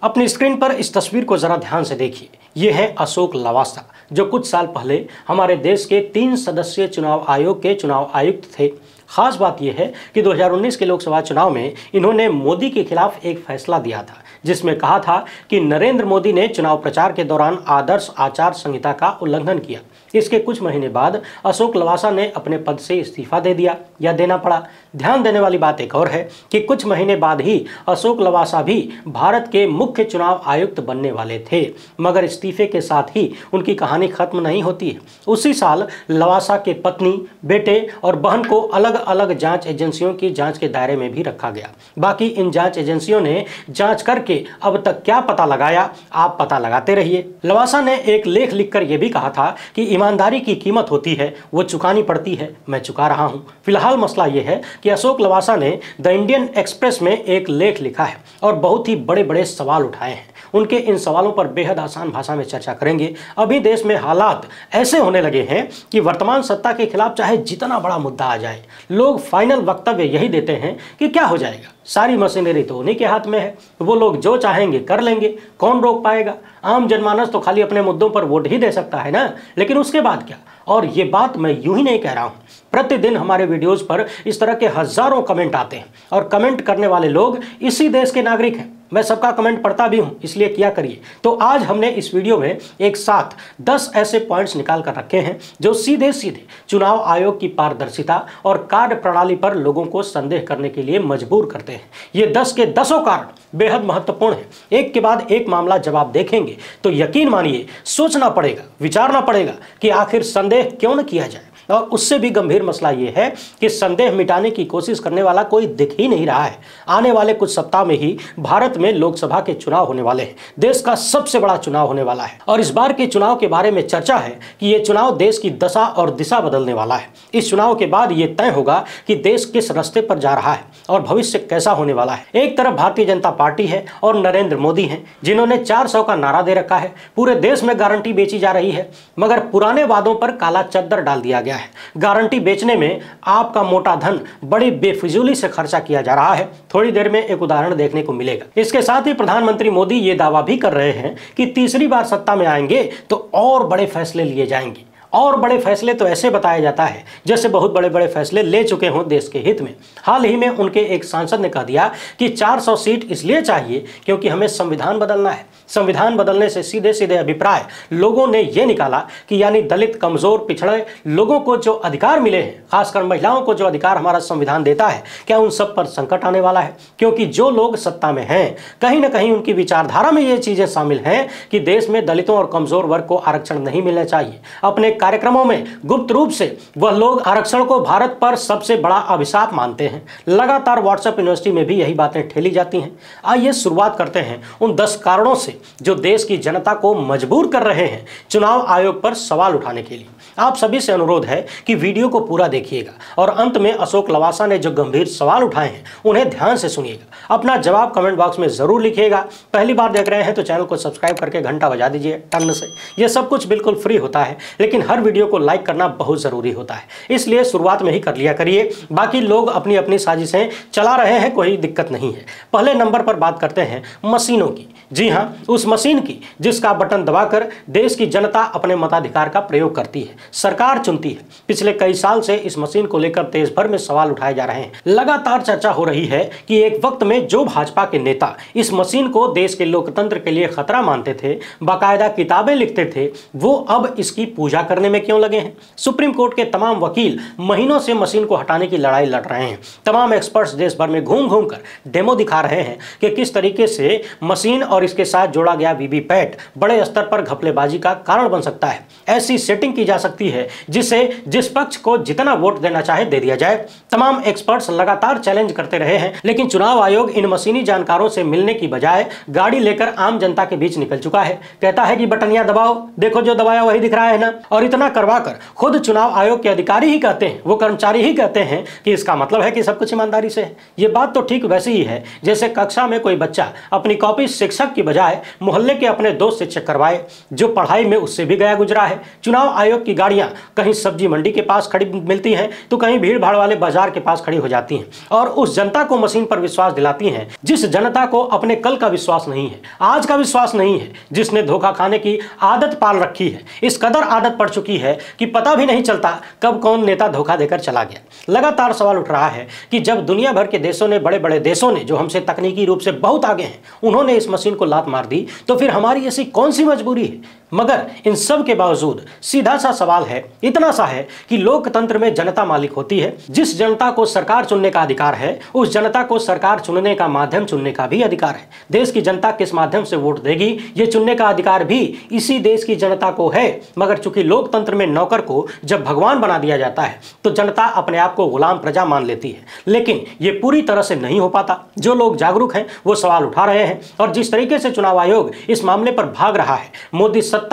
अपनी स्क्रीन पर इस तस्वीर को जरा ध्यान से देखिए। ये है अशोक लवासा, जो कुछ साल पहले हमारे देश के 3 सदस्यीय चुनाव आयोग के चुनाव आयुक्त थे। खास बात यह है कि 2019 के लोकसभा चुनाव में इन्होंने मोदी के खिलाफ एक फैसला दिया था, जिसमें कहा था कि नरेंद्र मोदी ने चुनाव प्रचार के दौरान आदर्श आचार संहिता का उल्लंघन किया। इसके कुछ महीने बाद अशोक लवासा ने अपने पद से इस्तीफा दे दिया या देना पड़ा। ध्यान देने वाली बात एक और है कि कुछ महीने बाद ही अशोक लवासा भी भारत के मुख्य चुनाव आयुक्त बनने वाले थे, मगर इस्तीफे के साथ ही उनकी कहानी खत्म नहीं होती है। उसी साल लवासा के पत्नी, बेटे और बहन को अलग अलग जांच एजेंसियों की जांच के दायरे में भी रखा गया। बाकी इन जांच एजेंसियों ने जांच करके अब तक क्या पता लगाया, आप पता लगाते रहिए। लवासा ने एक लेख लिखकर यह भी कहा था कि ईमानदारी की कीमत होती है, वो चुकानी पड़ती है, मैं चुका रहा हूं। फिलहाल मसला यह है कि अशोक लवासा ने द इंडियन एक्सप्रेस में एक लेख लिखा है और बहुत ही बड़े बड़े सवाल उठाए हैं। उनके इन सवालों पर बेहद आसान भाषा में चर्चा करेंगे। अभी देश में हालात ऐसे होने लगे हैं कि वर्तमान सत्ता के खिलाफ चाहे जितना बड़ा मुद्दा आ जाए, लोग फाइनल वक्तव्य यही देते हैं कि क्या हो जाएगा, सारी मशीनरी तो उन्हीं के हाथ में है, वो लोग जो चाहेंगे कर लेंगे, कौन रोक पाएगा। आम जनमानस तो खाली अपने मुद्दों पर वोट ही दे सकता है ना, लेकिन उसके बाद क्या। और ये बात मैं यूं ही नहीं कह रहा हूं, प्रतिदिन हमारे वीडियोस पर इस तरह के हजारों कमेंट आते हैं और कमेंट करने वाले लोग इसी देश के नागरिक हैं। मैं सबका कमेंट पढ़ता भी हूं, इसलिए किया करिए। तो आज हमने इस वीडियो में एक साथ 10 ऐसे पॉइंट्स निकाल कर रखे हैं जो सीधे सीधे चुनाव आयोग की पारदर्शिता और कार्य प्रणाली पर लोगों को संदेह करने के लिए मजबूर करते हैं। ये 10 के 10 कारण बेहद महत्वपूर्ण है। एक के बाद एक मामला जब आप देखेंगे तो यकीन मानिए सोचना पड़ेगा, विचारना पड़ेगा कि आखिर संदेह क्यों न किया जाए। और उससे भी गंभीर मसला यह है कि संदेह मिटाने की कोशिश करने वाला कोई दिख ही नहीं रहा है। आने वाले कुछ सप्ताह में ही भारत में लोकसभा के चुनाव होने वाले हैं। देश का सबसे बड़ा चुनाव होने वाला है और इस बार के चुनाव के बारे में चर्चा है कि यह चुनाव देश की दशा और दिशा बदलने वाला है। इस चुनाव के बाद यह तय होगा कि देश किस रास्ते पर जा रहा है और भविष्य कैसा होने वाला है। एक तरफ भारतीय जनता पार्टी है और नरेंद्र मोदी हैं, जिन्होंने 400 का नारा दे रखा है। पूरे देश में गारंटी बेची जा रही है, मगर पुराने वादों पर काला चद्दर डाल दिया गया है। गारंटी बेचने में आपका मोटा धन बड़ी बेफिजूली से खर्चा किया जा रहा है। थोड़ी देर में एक उदाहरण देखने को मिलेगा। इसके साथ ही प्रधानमंत्री मोदी ये दावा भी कर रहे हैं कि तीसरी बार सत्ता में आएंगे तो और बड़े फैसले लिए जाएंगे। और बड़े फैसले तो ऐसे बताया जाता है जैसे बहुत बड़े बड़े फैसले ले चुके हों देश के हित में। हाल ही में उनके एक सांसद ने कह दिया कि 400 सीट इसलिए चाहिए क्योंकि हमें संविधान बदलना है। संविधान बदलने से सीधे सीधे अभिप्राय लोगों ने यह निकाला कि यानी दलित, कमजोर, पिछड़े लोगों को जो अधिकार मिले हैं, खासकर महिलाओं को जो अधिकार हमारा संविधान देता है, क्या उन सब पर संकट आने वाला है। क्योंकि जो लोग सत्ता में हैं, कहीं ना कहीं उनकी विचारधारा में ये चीजें शामिल हैं कि देश में दलितों और कमजोर वर्ग को आरक्षण नहीं मिलना चाहिए। अपने कार्यक्रमों में गुप्त रूप से वह लोग आरक्षण को भारत पर सबसे बड़ा अभिशाप मानते हैं। लगातार व्हाट्सएप यूनिवर्सिटी में भी यही बातें ठेली जाती हैं। आइए शुरुआत करते हैं उन 10 कारणों से जो देश की जनता को मजबूर कर रहे हैं चुनाव आयोग पर सवाल उठाने के लिए। आप सभी से अनुरोध है कि वीडियो को पूरा देखिएगा और अंत में अशोक लवासा ने जो गंभीर सवाल उठाए हैं उन्हें ध्यान से सुनिएगा। अपना जवाब कमेंट बॉक्स में जरूर लिखिएगा। पहली बार देख रहे हैं तो चैनल को सब्सक्राइब करके घंटा बजा दीजिए टन से। यह सब कुछ बिल्कुल फ्री होता है, लेकिन हर वीडियो को लाइक करना बहुत जरूरी होता है, इसलिए शुरुआत में ही कर लिया करिए। बाकी लोग अपनी अपनी साजिशें चला रहे हैं, कोई दिक्कत नहीं है। पहले नंबर पर बात करते हैं मशीनों की। जी हां, उस मशीन की जिसका बटन दबाकर देश की जनता अपने मताधिकार का प्रयोग करती है, सरकार चुनती है। पिछले कई साल से इस मशीन को लेकर देश भर में सवाल उठाए जा रहे हैं। लगातार चर्चा हो रही है कि एक वक्त में जो भाजपा के नेता इस मशीन को देश के लोकतंत्र के लिए खतरा मानते थे, बाकायदा किताबें लिखते थे, वो अब इसकी पूजा करने में क्यों लगे हैं। सुप्रीम कोर्ट के तमाम वकील महीनों से मशीन को हटाने की लड़ाई लड़ रहे हैं। तमाम एक्सपर्ट्स देश भर में घूम घूम कर डेमो दिखा रहे हैं कि किस तरीके से मशीन और इसके साथ जोड़ा गया वीवीपैट बड़े स्तर पर घपलेबाजी का कारण बन सकता है। ऐसी सेटिंग की जा सकती है जिससे जिस पक्ष को जितना वोट देना चाहे दे दिया जाए। तमाम एक्सपर्ट्स लगातार चैलेंज करते रहे हैं, लेकिन चुनाव आयोग इन मशीनी जानकारों से मिलने की बजाय गाड़ी लेकर आम जनता के बीच निकल चुका है। कहता है कि बटनिया दबाओ, देखो जो दबाया वही दिख रहा है ना। और इतना करवाकर खुद चुनाव आयोग के अधिकारी ही कहते हैं, वो कर्मचारी ही कहते हैं कि इसका मतलब है कि सब कुछ ईमानदारी से है। ये बात तो ठीक वैसे ही है जैसे कक्षा में कोई बच्चा अपनी कॉपी शिक्षक की बजाय मोहल्ले के अपने दोस्त से चेक करवाए, जो पढ़ाई में उससे भी गया गुजरा है। चुनाव आयोग की गाड़ियां कहीं सब्जी मंडी के पास खड़ी मिलती हैं तो कहीं भीड़ भाड़ वाले बाजार के पास खड़ी हो जाती हैं और उस जनता को मशीन पर विश्वास दिलाती हैं जिस जनता को अपने कल का विश्वास नहीं है, आज का विश्वास नहीं है, जिसने धोखा खाने की आदत पाल रखी है। इस कदर आदत पड़ चुकी है कि पता भी नहीं चलता कब कौन नेता धोखा देकर चला गया। लगातार सवाल उठ रहा है कि जब दुनिया भर के देशों ने, बड़े बड़े देशों ने जो हमसे तकनीकी रूप से बहुत आगे हैं, उन्होंने इस मशीन को लात मार दी तो फिर हमारी ऐसी कौन सी मजबूरी है। मगर इन सब के बावजूद सीधा सा सवाल है, इतना सा है कि लोकतंत्र में जनता मालिक होती है। जिस जनता को सरकार चुनने का अधिकार है, उस जनता को सरकार चुनने का माध्यम चुनने का भी अधिकार है। देश की जनता किस माध्यम से वोट देगी, ये चुनने का अधिकार भी इसी देश की जनता को है। मगर चूंकि लोकतंत्र में नौकर को जब भगवान बना दिया जाता है तो जनता अपने आप को गुलाम प्रजा मान लेती है, लेकिन ये पूरी तरह से नहीं हो पाता। जो लोग जागरूक हैं वो सवाल उठा रहे हैं और जिस तरीके से चुनाव आयोग इस मामले पर भाग रहा है, मोदी सत्ता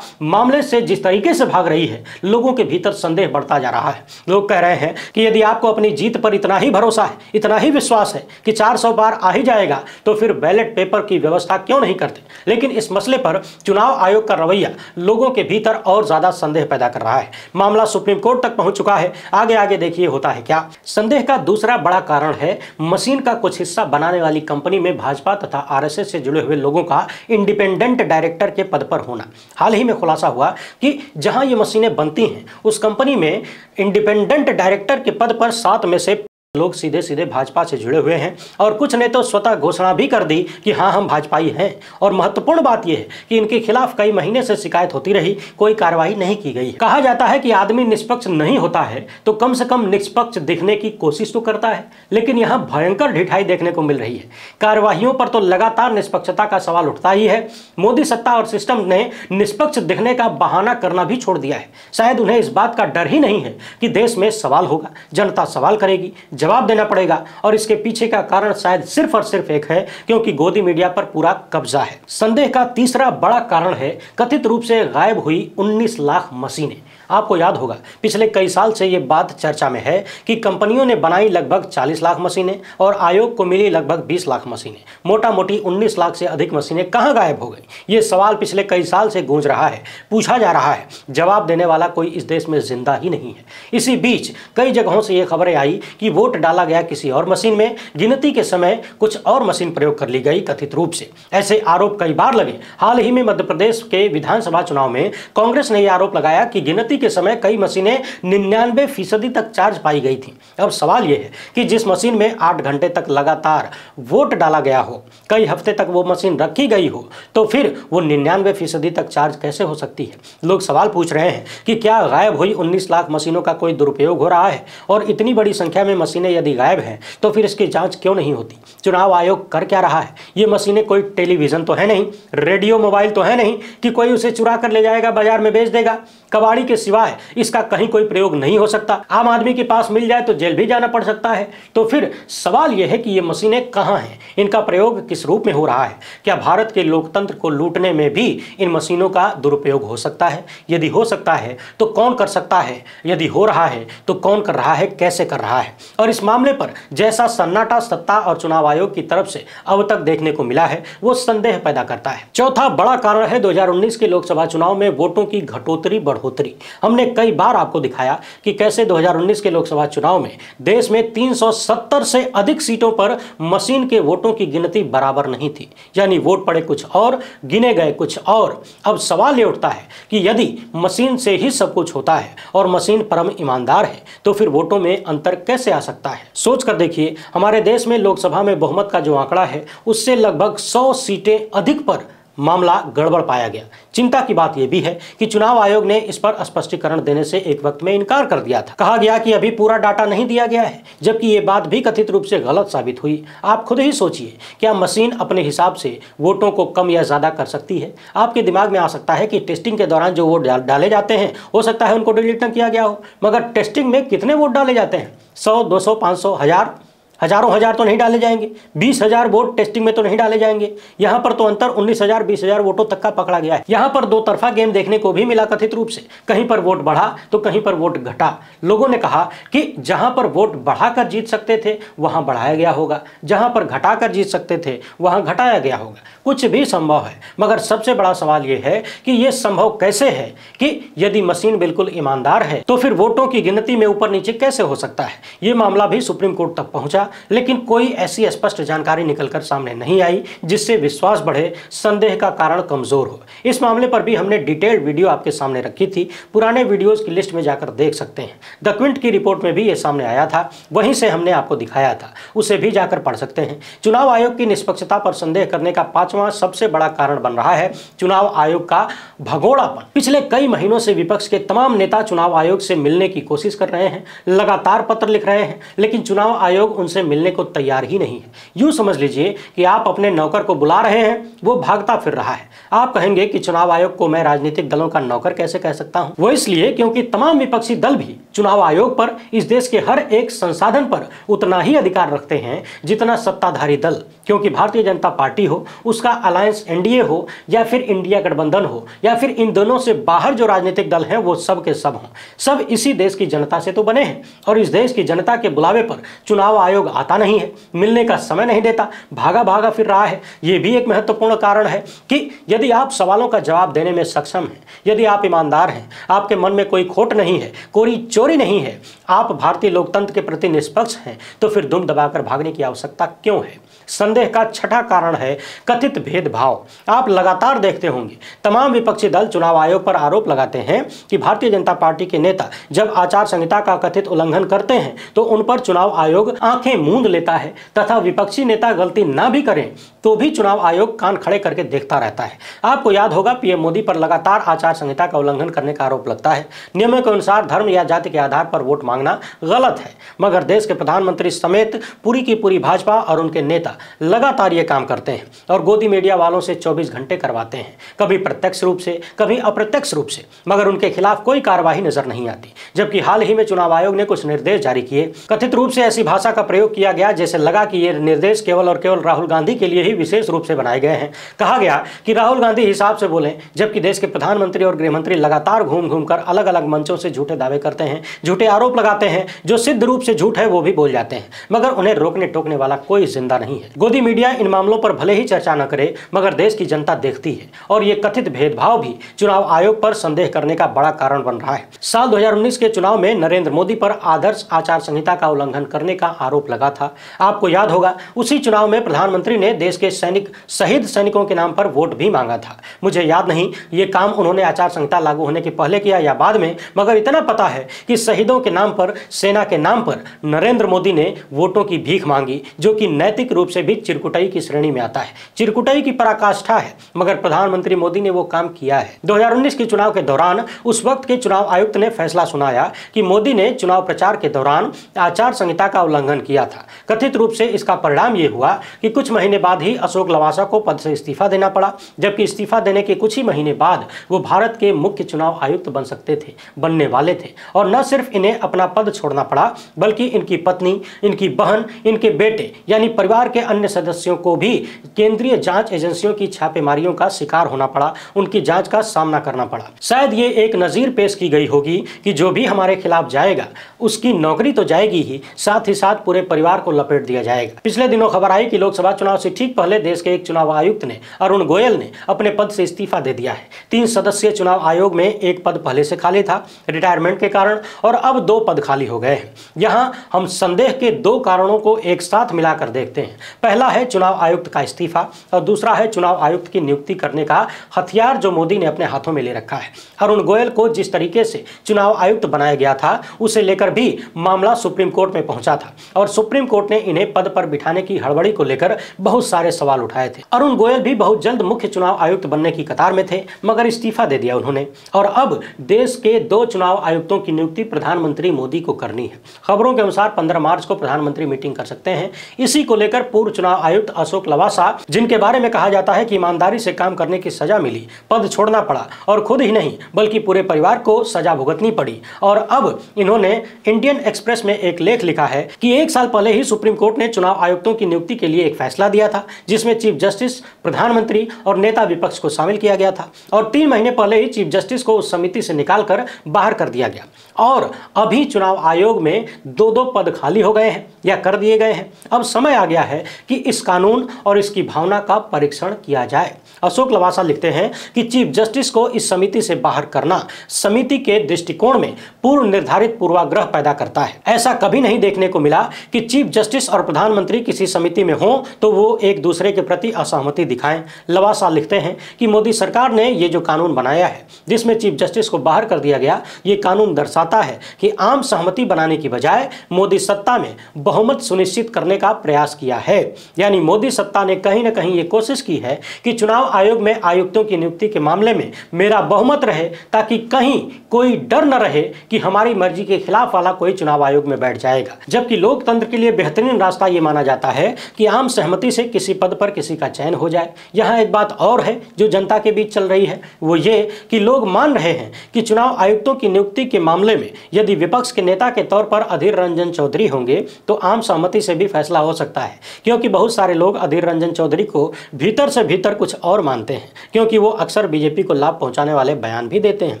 मामले से जिस तरीके से भाग रही है, लोगों के भीतर संदेह बढ़ता जा रहा है। लोग कह रहे हैं कि यदि आपको अपनी जीत पर इतना ही भरोसा है, इतना ही विश्वास है कि 400 पार आ ही जाएगा, तो फिर बैलेट पेपर की व्यवस्था क्यों नहीं करते। लेकिन इस मसले पर चुनाव आयोग का रवैया लोगों के भीतर और ज्यादा संदेह पैदा कर रहा है। मामला सुप्रीम कोर्ट तक पहुंच चुका है। आगे आगे देखिए होता है क्या। संदेह का दूसरा बड़ा कारण है मशीन का कुछ हिस्सा बनाने वाली कंपनी में भाजपा तथा आरएसएस से जुड़े हुए लोगों का इंडिपेंडेंट डायरेक्टर के पद पर होना। हाल ही में खुलासा हुआ कि जहां ये मशीनें बनती हैं उस कंपनी में इंडिपेंडेंट डायरेक्टर के पद पर 7 में से लोग सीधे सीधे भाजपा से जुड़े हुए हैं और कुछ ने तो स्वतः घोषणा भी कर दी कि हाँ हम भाजपाई हैं। और महत्वपूर्ण बात यह है कि इनके खिलाफ कई महीने से शिकायत होती रही, कोई कार्रवाई नहीं की गई। कहा जाता है कि आदमी निष्पक्ष नहीं होता है तो कम से कम निष्पक्ष दिखने की कोशिश तो करता है, लेकिन यहाँ भयंकर ढिठाई देखने को मिल रही है। कार्यवाहियों पर तो लगातार निष्पक्षता का सवाल उठता ही है। मोदी सत्ता और सिस्टम ने निष्पक्ष दिखने का बहाना करना भी छोड़ दिया है। शायद उन्हें इस बात का डर ही नहीं है कि देश में सवाल होगा, जनता सवाल करेगी, जवाब देना पड़ेगा। और इसके पीछे का कारण शायद सिर्फ और सिर्फ एक है, क्योंकि गोदी मीडिया पर पूरा कब्जा है। संदेह का तीसरा बड़ा कारण है कथित रूप से गायब हुई 19 लाख मशीनें। आपको याद होगा पिछले कई साल से यह बात चर्चा में है कि कंपनियों ने बनाई लगभग 40 लाख मशीनें और आयोग को मिली लगभग 20 लाख मशीनें। मोटा मोटी 19 लाख से अधिक मशीनें कहां गायब हो गई, ये सवाल पिछले कई साल से गूंज रहा है, पूछा जा रहा है। जवाब देने वाला कोई इस देश में जिंदा ही नहीं है। इसी बीच कई जगहों से यह खबरें आई कि वोट डाला गया किसी और मशीन में, गिनती के समय कुछ और मशीन प्रयोग कर ली गई कथित रूप से। ऐसे आरोप कई बार लगे। हाल ही में मध्य प्रदेश के विधानसभा चुनाव में कांग्रेस ने यह आरोप लगाया कि गिनती के समय कई मशीनें 99% तक चार्ज पाई गई थी। अब सवाल यह है कि जिस मशीन में 8 घंटे तक लगातार वोट डाला गया हो, कई हफ्ते तक वो मशीन रखी गई हो, तो फिर वो 99% तक चार्ज कैसे हो सकती है। लोग सवाल पूछ रहे हैं कि क्या गायब हुई 19 लाख मशीनों का कोई दुरुपयोग हो रहा है, और इतनी बड़ी संख्या में मशीनें यदि गायब हैं तो फिर इसकी जांच क्यों नहीं होती। चुनाव आयोग कर क्या रहा है। ये मशीनें कोई टेलीविजन तो है नहीं, रेडियो मोबाइल तो है नहीं कि कोई उसे चुरा कर ले जाएगा बाजार में बेच देगा। कबाड़ी के सिवाय इसका कहीं कोई प्रयोग नहीं हो सकता। आम आदमी के पास मिल जाए तो जेल भी जाना पड़ सकता है। तो फिर सवाल यह है कि ये मशीनें कहां हैं, इनका प्रयोग किस रूप में हो रहा है। क्या भारत के लोकतंत्र को लूटने में भी इन मशीनों का दुरुपयोग हो सकता है? यदि हो सकता है तो कौन कर सकता है? यदि हो रहा है तो कौन कर रहा है, कैसे कर रहा है? और इस मामले पर जैसा सन्नाटा सत्ता और चुनाव आयोग की तरफ से अब तक देखने को मिला है, वो संदेह पैदा करता है। चौथा बड़ा कारण है 2019 के लोकसभा चुनाव में वोटों की घटोतरी बढ़ोतरी। हमने कई बार आपको दिखाया कि कैसे 2019 के लोकसभा चुनाव में देश में 370 से अधिक सीटों पर मशीन के वोटों की गिनती बराबर नहीं थी, यानी वोट पड़े कुछ और, गिने गए कुछ और। अब सवाल ये उठता है कि यदि मशीन से ही सब कुछ होता है और मशीन परम ईमानदार है, तो फिर वोटों में अंतर कैसे आ सकता है। सोच कर देखिए, हमारे देश में लोकसभा में बहुमत का जो आंकड़ा है उससे लगभग 100 सीटें अधिक पर मामला गड़बड़ पाया गया। चिंता की बात यह भी है कि चुनाव आयोग ने इस पर स्पष्टीकरण देने से एक वक्त में इनकार कर दिया था। कहा गया कि अभी पूरा डाटा नहीं दिया गया है, जबकि ये बात भी कथित रूप से गलत साबित हुई। आप खुद ही सोचिए, क्या मशीन अपने हिसाब से वोटों को कम या ज्यादा कर सकती है? आपके दिमाग में आ सकता है कि टेस्टिंग के दौरान जो वोट डाले जाते हैं हो सकता है उनको डिलीट न किया गया हो, मगर टेस्टिंग में कितने वोट डाले जाते हैं? 100, 200, 500, 1000? हजारों हजार तो नहीं डाले जाएंगे, 20,000 वोट टेस्टिंग में तो नहीं डाले जाएंगे। यहाँ पर तो अंतर 19,000 20,000 वोटों तक का पकड़ा गया है। यहाँ पर दो तरफा गेम देखने को भी मिला कथित रूप से, कहीं पर वोट बढ़ा तो कहीं पर वोट घटा। लोगों ने कहा कि जहां पर वोट बढ़ाकर जीत सकते थे वहां बढ़ाया गया होगा, जहां पर घटाकर जीत सकते थे वहां घटाया गया होगा। कुछ भी संभव है, मगर सबसे बड़ा सवाल यह है कि यह संभव कैसे है कि यदि मशीन बिल्कुल ईमानदार है तो फिर वोटों की गिनती में ऊपर नीचे कैसे हो सकता है। यह मामला भी सुप्रीम कोर्ट तक पहुंचा, लेकिन कोई ऐसी स्पष्ट जानकारी निकलकर सामने नहीं आई जिससे विश्वास बढ़े, संदेह का कारण कमजोर हो। इस मामले पर भी हमने डिटेल्ड वीडियो आपके सामने रखी थी, पुराने वीडियोस की लिस्ट में जाकर देख सकते हैं। द क्विंट की रिपोर्ट में भी यह सामने आया था, वहीं से हमने आपको दिखाया था, उसे भी जाकर पढ़ सकते हैं। चुनाव आयोग की निष्पक्षता पर संदेह करने का पांचवां सबसे बड़ा कारण बन रहा है चुनाव आयोग का भगोड़ापन। पिछले कई महीनों से विपक्ष के तमाम नेता चुनाव आयोग से मिलने की कोशिश कर रहे हैं, लगातार पत्र लिख रहे हैं, लेकिन चुनाव आयोग उनसे मिलने को तैयार ही नहीं है। यूं समझ लीजिए कि आप अपने नौकर को बुला रहे हैं, वो भागता फिर रहा है। आप कहेंगे कि चुनाव आयोग को मैं राजनीतिक दलों का नौकर कैसे कह सकता हूं? वो इसलिए क्योंकि तमाम विपक्षी दल भी चुनाव आयोग पर, इस देश के हर एक संसाधन पर उतना ही अधिकार रखते हैं जितना सत्ताधारी दल। क्योंकि भारतीय जनता पार्टी हो, उसका अलायंस एनडीए हो, या फिर इंडिया गठबंधन हो, या फिर इन दोनों से बाहर जो राजनीतिक दल हैं वो सब के सब हों, सब इसी देश की जनता से तो बने हैं। और इस देश की जनता के बुलावे पर चुनाव आयोग आता नहीं है, मिलने का समय नहीं देता, भागा भागा फिर रहा है। ये भी एक महत्वपूर्ण कारण है कि यदि आप सवालों का जवाब देने में सक्षम हैं, यदि आप ईमानदार हैं, आपके मन में कोई खोट नहीं है, कोई चोरी नहीं है, आप भारतीय लोकतंत्र के प्रति निष्पक्ष हैं, तो फिर दुम दबाकर भागने की आवश्यकता क्यों है? संदेह का छठा कारण है कथित भेदभाव। आप लगातार देखते होंगे तमाम विपक्षी दल चुनाव आयोग पर आरोप लगाते हैं कि भारतीय जनता पार्टी के नेता जब आचार संहिता का कथित उल्लंघन करते हैं तो उन पर चुनाव आयोग आंखें मूंद लेता है, तथा विपक्षी नेता गलती ना भी करें तो भी चुनाव आयोग कान खड़े करके देखता रहता है। आपको याद होगा पीएम मोदी पर लगातार आचार संहिता का उल्लंघन करने का आरोप लगता है। नियमों के अनुसार धर्म या जाति के आधार पर वोट मांगना गलत है, मगर देश के प्रधानमंत्री समेत पूरी की पूरी भाजपा और उनके नेता लगातार ये काम करते हैं और गोदी मीडिया वालों से 24 घंटे करवाते हैं, कभी प्रत्यक्ष रूप से कभी अप्रत्यक्ष रूप से, मगर उनके खिलाफ कोई कार्रवाई नजर नहीं आती। जबकि हाल ही में चुनाव आयोग ने कुछ निर्देश जारी किए, कथित रूप से ऐसी भाषा का प्रयोग किया गया जैसे लगा कि ये निर्देश केवल और केवल राहुल गांधी के लिए ही विशेष रूप से बनाए गए हैं। कहा गया कि राहुल गांधी हिसाब से बोलें, जबकि देश के प्रधानमंत्री और गृहमंत्री लगातार घूम घूम कर अलग अलग मंचों से झूठे दावे करते हैं, झूठे आरोप लगाते हैं, जो सिद्ध रूप से झूठ है वो भी बोल जाते हैं, मगर उन्हें रोकने टोकने वाला कोई जिंदा नहीं है। गोदी मीडिया इन मामलों पर भले ही चर्चा न करे, मगर देश की जनता देखती है और ये कथित भेदभाव भी चुनाव आयोग पर संदेह करने का बड़ा कारण बन रहा है। साल 2019 के चुनाव में नरेंद्र मोदी पर आदर्श आचार संहिता का उल्लंघन करने का आरोप लगा था। आपको याद होगा उसी चुनाव में प्रधानमंत्री ने देश के शहीद सैनिकों के नाम पर वोट भी मांगा था। मुझे याद नहीं ये काम उन्होंने आचार संहिता लागू होने के पहले किया या बाद में, मगर इतना पता है कि शहीदों के नाम पर, सेना के नाम पर नरेंद्र मोदी ने वोटों की भीख मांगी, जो कि नैतिक रूप से भी चिरकुटाई की श्रेणी में आता है, चिरकुटाई की पराकाष्ठा है, मगर प्रधानमंत्री मोदी ने वो काम किया है। 2019 के चुनाव के दौरान उस वक्त के चुनाव आयुक्त ने फैसला सुनाया कि मोदी ने चुनाव प्रचार के दौरान आचार संहिता का उल्लंघन किया था। कथित रूप से इसका परिणाम यह हुआ कि कुछ महीने बाद ही अशोक लवासा को पद से इस्तीफा देना पड़ा, जबकि इस्तीफा देने के कुछ ही महीने बाद वो भारत के मुख्य चुनाव आयुक्त बनने वाले थे। और न सिर्फ इन्हें अपना पद छोड़ना पड़ा, बल्कि इनकी पत्नी, इनकी बहन, इनके बेटे यानी परिवार के अन्य सदस्यों को भी केंद्रीय जांच एजेंसियों की छापेमारियों का शिकार होना पड़ा, उनकी जांच का सामना करना पड़ा। शायद ये एक नजीर पेश की गई होगी कि जो भी हमारे खिलाफ जाएगा उसकी नौकरी तो जाएगी ही, साथ ही साथ पूरे परिवार को लपेट दिया जाएगा। पिछले दिनों खबर आई कि लोकसभा चुनाव से ठीक पहले देश के एक चुनाव आयुक्त ने, अरुण गोयल ने, अपने पद से इस्तीफा दे दिया है। 3 सदस्यीय चुनाव आयोग में एक पद पहले से खाली था रिटायरमेंट के कारण, और अब 2 पद खाली हो गए हैं। यहां हम संदेह के 2 कारणों को एक साथ मिलाकर देखते हैं। पहला है चुनाव आयुक्त का इस्तीफा और दूसरा है चुनाव आयुक्त की नियुक्ति करने का हथियार जो मोदी ने अपने हाथों में ले रखा है। अरुण गोयल को जिस तरीके से चुनाव आयुक्त बनाया गया था उसे लेकर भी मामला सुप्रीम कोर्ट में पहुंचा था और सुप्रीम कोर्ट ने इन्हें पद पर बिठाने की हड़बड़ी को लेकर बहुत सारे सवाल उठाए थे। अरुण गोयल भी बहुत जल्द मुख्य चुनाव आयुक्त बनने की कतार में थे, मगर इस्तीफा दे दिया उन्होंने, और अब देश के 2 चुनाव आयुक्तों की नियुक्ति प्रधानमंत्री मोदी को करनी है। खबरों के अनुसार 15 मार्च को प्रधानमंत्री मीटिंग कर सकते हैं। इसी को लेकर पूर्व चुनाव चुनाव आयुक्त अशोक लवासा, जिनके बारे में कहा जाता है कि ईमानदारी से काम करने की सजा मिली, पद छोड़ना पड़ा और खुद ही नहीं बल्कि पूरे परिवार को सजा भुगतनी पड़ी। और अब इन्होंने इंडियन एक्सप्रेस में एक लेख लिखा है कि 1 साल पहले ही सुप्रीम कोर्ट ने चुनाव आयुक्तों की नियुक्ति के लिए एक फैसला दिया था, जिसमें चीफ जस्टिस, प्रधानमंत्री और नेता विपक्ष को शामिल किया गया था। और 3 महीने पहले ही चीफ जस्टिस को उस समिति से निकालकर बाहर कर दिया गया और अभी चुनाव आयोग में 2-2 पद खाली हो गए हैं या कर दिए गए हैं। अब समय आ गया है कि इस कानून और इसकी भावना का परीक्षण किया जाए। अशोक लवासा लिखते हैं कि चीफ जस्टिस को इस समिति से बाहर करना समिति के दृष्टिकोण में पूर्व निर्धारित पूर्वाग्रह पैदा करता है। ऐसा कभी नहीं देखने को मिला कि चीफ जस्टिस और प्रधानमंत्री किसी समिति में हों तो वो एक दूसरे के प्रति असहमति दिखाएं। लवासा लिखते हैं कि मोदी सरकार ने ये जो कानून बनाया है जिसमें चीफ जस्टिस को बाहर कर दिया गया, ये कानून दर्शाता है कि आम सहमति बनाने की बजाय मोदी सत्ता में बहुमत सुनिश्चित करने का प्रयास किया है। यानी मोदी सत्ता ने कहीं ना कहीं ये कोशिश की है कि चुनाव आयोग में आयुक्तों की नियुक्ति के मामले में मेरा बहुमत रहे, ताकि कहीं कोई डर न रहे कि हमारी मर्जी के खिलाफ वाला कोई चुनाव आयोग में बैठ जाएगा। जबकि लोकतंत्र के लिए बेहतरीन रास्ता ये माना जाता है कि आम सहमति से किसी पद पर किसी का चयन हो जाए। यहाँ एक बात और है जो जनता के बीच चल रही है, वो ये कि लोग मान रहे हैं कि चुनाव आयुक्तों की नियुक्ति के मामले में यदि विपक्ष के नेता के तौर पर अधीर रंजन चौधरी होंगे तो आम सहमति से भी फैसला हो सकता है, क्योंकि बहुत सारे लोग अधीर रंजन चौधरी को भीतर से भीतर कुछ और मानते हैं, क्योंकि वो अक्सर बीजेपी को लाभ पहुंचाने वाले बयान भी देते हैं।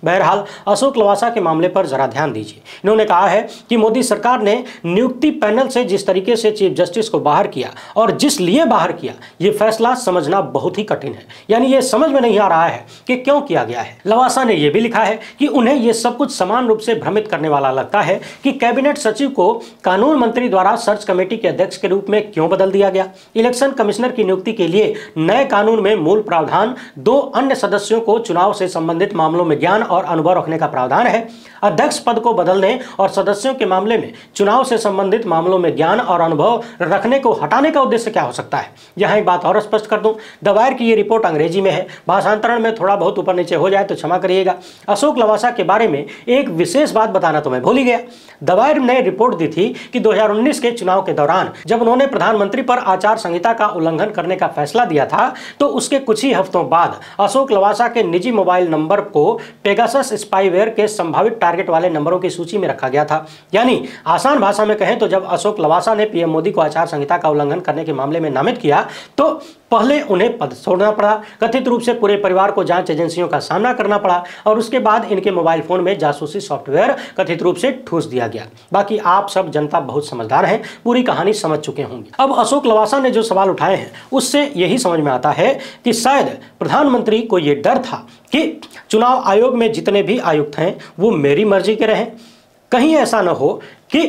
बहरहाल अशोक लवासा के मामले पर जरा ध्यान दीजिए। इन्होंने कहा है कि मोदी सरकार ने नियुक्ति पैनल से जिस तरीके से चीफ जस्टिस को बाहर किया और जिस लिए बाहर किया, ये फैसला समझना बहुत ही कठिन है। यानी ये समझ में नहीं आ रहा है कि क्यों किया गया है। लवासा ने यह भी लिखा है कि उन्हें यह सब कुछ समान रूप से भ्रमित करने वाला लगता है कि कैबिनेट सचिव को कानून मंत्री द्वारा सर्च कमेटी के अध्यक्ष के रूप में क्यों बदल दिया गया। इलेक्शन कमिश्नर की नियुक्ति के लिए नए कानून में मूल प्रावधान 2 अन्य सदस्यों को चुनाव से संबंधित मामलों में ज्ञान और अनुभव रखने का प्रावधान है। अध्यक्ष पद को बदलने और सदस्यों के मामले में चुनाव से संबंधित मामलों में ज्ञान और अनुभव रखने को हटाने का उद्देश्य क्या हो सकता है। यहां एक बात और स्पष्ट कर दूं, दवायर की ये रिपोर्ट अंग्रेजी में है, भाषांतरण में थोड़ा बहुत ऊपर नीचे हो जाए तो क्षमा करिएगा। अशोक लवासा के बारे में एक विशेष बात बताना तो मैं भूल ही गया। दवायर ने रिपोर्ट दी थी कि 2019 के चुनाव के दौरान जब उन्होंने प्रधानमंत्री पर आचार संहिता का उल्लंघन करने का फैसला दिया था तो उसके कुछ ही हफ्तों बाद अशोक लवासा के निजी मोबाइल नंबर को पेगासस स्पाईवेयर के संभावित टारगेट वाले नंबरों की सूची में रखा गया था। यानी आसान भाषा में कहें तो जब अशोक लवासा ने पीएम मोदी को आचार संहिता का उल्लंघन करने के मामले में नामित किया तो पहले उन्हें पद छोड़ना पड़ा, कथित रूप से पूरे परिवार को जांच एजेंसियों का सामना करना पड़ा और उसके बाद इनके मोबाइल फोन में जासूसी सॉफ्टवेयर कथित रूप से ठूस दिया गया। बाकी आप सब जनता बहुत समझदार हैं, पूरी कहानी समझ चुके होंगे। अब अशोक लवासा ने जो सवाल उठाए हैं उससे यही समझ में आता है कि शायद प्रधानमंत्री को यह डर था कि चुनाव आयोग में जितने भी आयुक्त हैं वो मेरी मर्जी के रहें, कहीं ऐसा न हो कि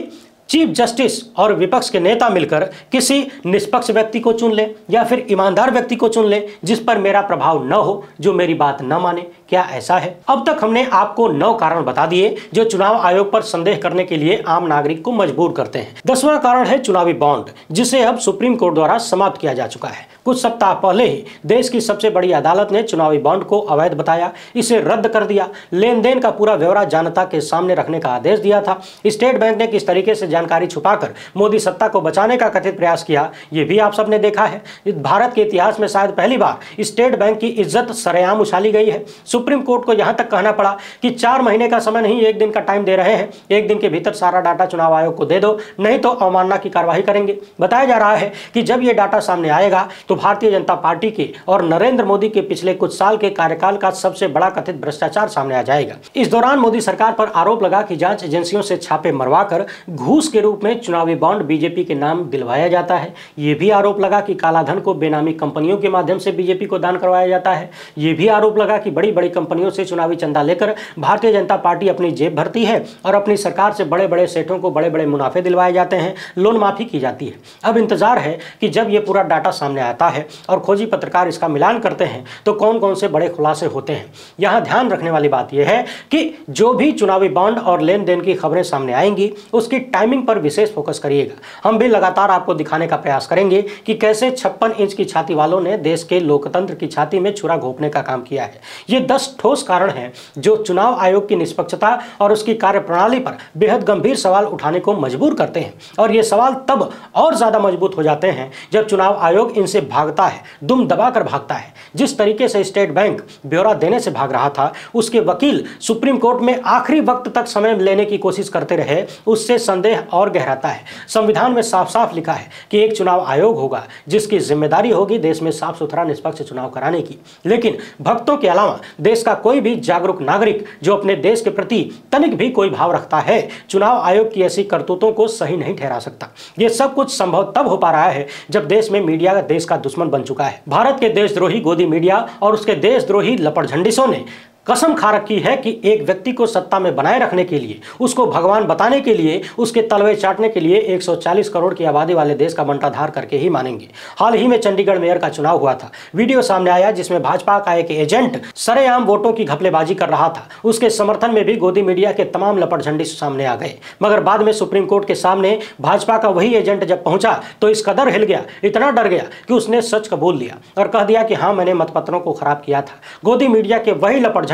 चीफ जस्टिस और विपक्ष के नेता मिलकर किसी निष्पक्ष व्यक्ति को चुन ले या फिर ईमानदार व्यक्ति को चुन ले जिस पर मेरा प्रभाव न हो, जो मेरी बात न माने। क्या ऐसा है? अब तक हमने आपको 9 कारण बता दिए जो चुनाव आयोग पर संदेह करने के लिए आम नागरिक को मजबूर करते हैं। 10वां कारण है चुनावी बॉन्ड, जिसे अब सुप्रीम कोर्ट द्वारा समाप्त किया जा चुका है। कुछ सप्ताह पहले ही देश की सबसे बड़ी अदालत ने चुनावी बॉन्ड को अवैध बताया, इसे रद्द कर दिया, लेन देन का पूरा ब्यौरा जनता के सामने रखने का आदेश दिया था। स्टेट बैंक ने किस तरीके से जानकारी छुपाकर मोदी सत्ता को बचाने का कथित प्रयास किया, यह भी आप सबने देखा है। भारत के इतिहास में शायद पहली बार स्टेट बैंक की इज्जत सरेआम उछाली गई है। सुप्रीम कोर्ट को यहां तक कहना पड़ा कि 4 महीने का समय नहीं, 1 दिन का टाइम दे रहे हैं, 1 दिन के भीतर सारा डाटा चुनाव आयोग को दे दो, नहीं तो अवमानना की कार्रवाई करेंगे। बताया जा रहा है कि जब यह डाटा सामने आएगा तो भारतीय जनता पार्टी के और नरेंद्र मोदी के पिछले कुछ साल के कार्यकाल का सबसे बड़ा कथित भ्रष्टाचार सामने आ जाएगा। इस दौरान मोदी सरकार पर आरोप लगा कि जांच एजेंसियों से छापे मरवाकर घूस के रूप में चुनावी बॉन्ड बीजेपी के नाम दिलवाया जाता है। यह भी आरोप लगा कि कालाधन को बेनामी कंपनियों के माध्यम से बीजेपी को दान करवाया जाता है। यह भी आरोप लगा कि बड़ी बड़ी कंपनियों से चुनावी चंदा लेकर भारतीय जनता पार्टी अपनी जेब भरती है और अपनी सरकार से बड़े बड़े सेठों को बड़े बड़े मुनाफे दिलवाए जाते हैं, लोन माफी की जाती है। अब इंतजार है कि जब यह पूरा डाटा सामने आता है और खोजी पत्रकार इसका मिलान करते हैं तो कौन कौन से बड़े खुलासे होते हैं। यहां ध्यान रखने वाली बात यह है कि जो भी चुनावी बॉन्ड और लेन देन की खबरें सामने आएंगी उसकी टाइमिंग स्क्रीन पर विशेष फोकस करिएगा। हम भी लगातार आपको दिखाने का प्रयास करेंगे कि कैसे 56 इंच की छाती वालों ने देश के लोकतंत्र की छाती में छुरा घोंपने का काम किया है। ये 10 ठोस कारण हैं जो चुनाव आयोग की निष्पक्षता और उसकी कार्यप्रणाली पर बेहद गंभीर सवाल उठाने को मजबूर करते हैं, और ये सवाल तब और ज्यादा मजबूत हो जाते हैं जब चुनाव आयोग इनसे भागता है, दुम दबाकर भागता है। जिस तरीके से स्टेट बैंक ब्यौरा देने से भाग रहा था, उसके वकील सुप्रीम कोर्ट में आखिरी वक्त तक समय लेने की कोशिश करते रहे, उससे संदेह और गहराता है। संविधान में साफ साफ लिखा है कि एक चुनाव आयोग होगा जिसकी जिम्मेदारी होगी देश में साफ सुथरा निष्पक्ष चुनाव कराने की। लेकिन भक्तों के अलावा देश का कोई भी जागरूक नागरिक जो अपने देश के प्रति तनिक भी कोई भाव रखता है, चुनाव आयोग की ऐसी करतूतों को सही नहीं ठहरा सकता। यह सब कुछ संभव तब हो पा रहा है जब देश में मीडिया देश का दुश्मन बन चुका है। भारत के देशद्रोही गोदी मीडिया और उसके देशद्रोही लपटझंडिसों ने कसम खा रखी है कि एक व्यक्ति को सत्ता में बनाए रखने के लिए, उसको भगवान बताने के लिए, उसके तलवे चाटने के लिए 140 करोड़ की आबादी वाले देश का बंटाधार करके ही मानेंगे। हाल ही में चंडीगढ़ मेयर का चुनाव हुआ था। वीडियो सामने आया जिसमें भाजपा का एक एजेंट सरेआम वोटों की घपलेबाजी कर रहा था। उसके समर्थन में भी गोदी मीडिया के तमाम लपटझंडी सामने आ गए, मगर बाद में सुप्रीम कोर्ट के सामने भाजपा का वही एजेंट जब पहुंचा तो इस कदर हिल गया, इतना डर गया कि उसने सच कबूल लिया और कह दिया कि हाँ, मैंने मतपत्रों को खराब किया था। गोदी मीडिया के वही लपटझंडिस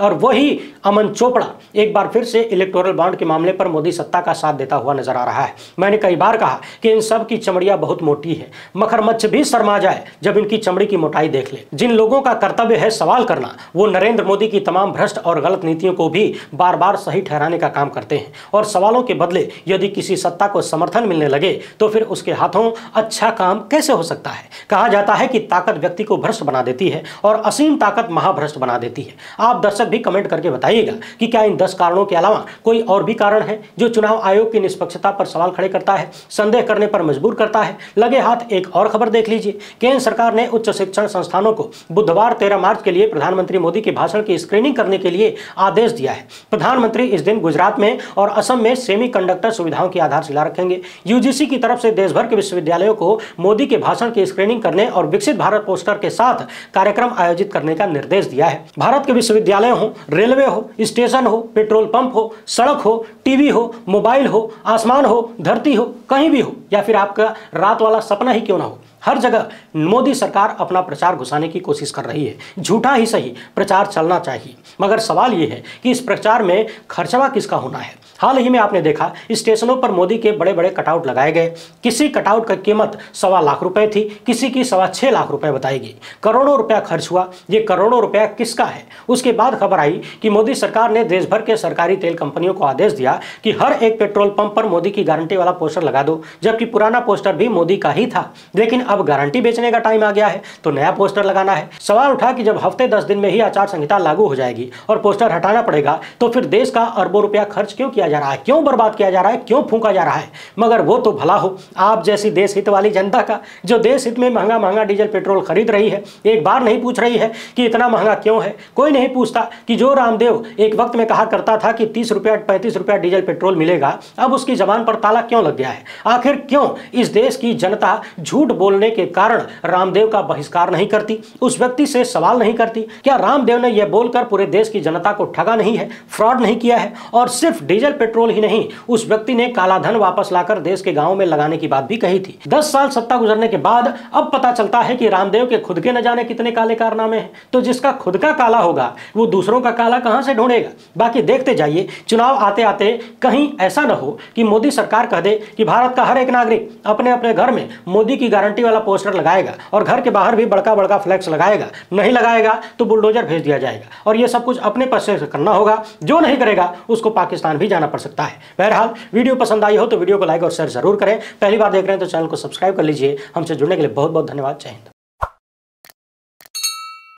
और वही अमन चोपड़ा एक बार फिर से इलेक्टोरल बॉन्ड के मामले पर मोदी सत्ता का साथ देता हुआ नजर आ रहा है। मैंने कई बार कहा कि इन सब की चमड़ियां बहुत मोटी है, मगरमच्छ भी शर्मा जाए जब इनकी चमड़ी की मोटाई देख ले। जिन लोगों का कर्तव्य है सवाल करना, वो नरेंद्र मोदी की तमाम भ्रष्ट और गलत नीतियों को भी बार बार सही ठहराने का काम करते हैं, और सवालों के बदले यदि किसी सत्ता को समर्थन मिलने लगे तो फिर उसके हाथों अच्छा काम कैसे हो सकता है। कहा जाता है कि ताकत व्यक्ति को भ्रष्ट बना देती है और असीम ताकत महाभ्रष्ट बना देती है। आप दर्शक भी कमेंट करके बताइएगा कि क्या इन 10 कारणों के अलावा कोई और भी कारण है जो चुनाव आयोग की निष्पक्षता पर सवाल खड़े करता है, संदेह करने पर मजबूर करता है। लगे हाथ एक और खबर देख लीजिए। केंद्र सरकार ने उच्च शिक्षण संस्थानों को बुधवार 13 मार्च के लिए प्रधानमंत्री मोदी के भाषण की स्क्रीनिंग करने के लिए आदेश दिया है। प्रधानमंत्री इस दिन गुजरात में और असम में सेमीकंडक्टर सुविधाओं की आधारशिला रखेंगे। यूजीसी की तरफ से देश भर के विश्वविद्यालयों को मोदी के भाषण की स्क्रीनिंग करने और विकसित भारत पोस्टर के साथ कार्यक्रम आयोजित करने का निर्देश दिया है। भारत के विश्वविद्यालय हो, रेलवे हो, स्टेशन हो, पेट्रोल पंप हो, सड़क हो, टीवी हो, मोबाइल हो, आसमान हो, धरती हो, कहीं भी हो, या फिर आपका रात वाला सपना ही क्यों ना हो, हर जगह मोदी सरकार अपना प्रचार घुसाने की कोशिश कर रही है। झूठा ही सही, प्रचार चलना चाहिए, मगर सवाल यह है कि इस प्रचार में खर्चवा किसका होना है। हाल ही में आपने देखा स्टेशनों पर मोदी के बड़े बड़े कटआउट लगाए गए। किसी कटआउट की कीमत 1.25 लाख रुपए थी, किसी की 6.25 लाख रुपए बताई गई। करोड़ों रुपया खर्च हुआ। ये करोड़ों रुपया किसका है? उसके बाद खबर आई कि मोदी सरकार ने देश भर के सरकारी तेल कंपनियों को आदेश दिया कि हर एक पेट्रोल पंप पर मोदी की गारंटी वाला पोस्टर लगा दो, जबकि पुराना पोस्टर भी मोदी का ही था। लेकिन अब गारंटी बेचने का टाइम आ गया है तो नया पोस्टर लगाना है। सवाल उठा कि जब हफ्ते 10 दिन में ही आचार संहिता लागू हो जाएगी और पोस्टर हटाना पड़ेगा तो फिर देश का अरबों रुपया खर्च क्यों किया जा रहा है, क्यों बर्बाद किया जा रहा है, क्यों फूंका जा रहा है। मगर वो तो भला हो आप जैसी देश हित वाली जनता का, जो देश हित में महंगा महंगा डीजल पेट्रोल खरीद रही है। एक बार नहीं पूछ रही है कि इतना महंगा क्यों है। कोई नहीं पूछता कि जो रामदेव एक वक्त में कहा करता था कि 30 रुपया 35 रुपया डीजल पेट्रोल मिलेगा, अब उसकी जबान पर ताला क्यों लग गया है। आखिर क्यों इस देश की जनता झूठ बोलने के कारण रामदेव का बहिष्कार नहीं करती, उस व्यक्ति से सवाल नहीं करती। क्या रामदेव ने यह बोलकर पूरे देश की जनता को ठगा नहीं है, फ्रॉड नहीं किया है? और सिर्फ डीजल पेट्रोल ही नहीं, उस व्यक्ति ने काला धन वापस लाकर देश के गांवों में लगाने की बात भी कही थी। 10 साल सत्ता गुजरने के बाद अब पता चलता है कि रामदेव के खुद के न जाने कितने काले कारनामे हैं। तो जिसका खुद का काला होगा वो दूसरों का काला कहां से ढूंढेगा। बाकी देखते जाइए, चुनाव आते आते कहीं ऐसा न हो कि मोदी सरकार कह दे कि भारत का हर एक नागरिक अपने अपने घर में मोदी की गारंटी वाला पोस्टर लगाएगा और घर के बाहर भी बड़का बड़का फ्लैक्स लगाएगा। नहीं लगाएगा तो बुलडोजर भेज दिया जाएगा और ये सब कुछ अपने पैसे से करना होगा। जो नहीं करेगा उसको पाकिस्तान भी जाना पड़ सकता है। बहरहाल वीडियो पसंद आई हो तो वीडियो को लाइक और शेयर जरूर करें। पहली बार देख रहे हैं तो चैनल को सब्सक्राइब कर लीजिए। हमसे जुड़ने के लिए बहुत बहुत धन्यवाद। जय हिंद।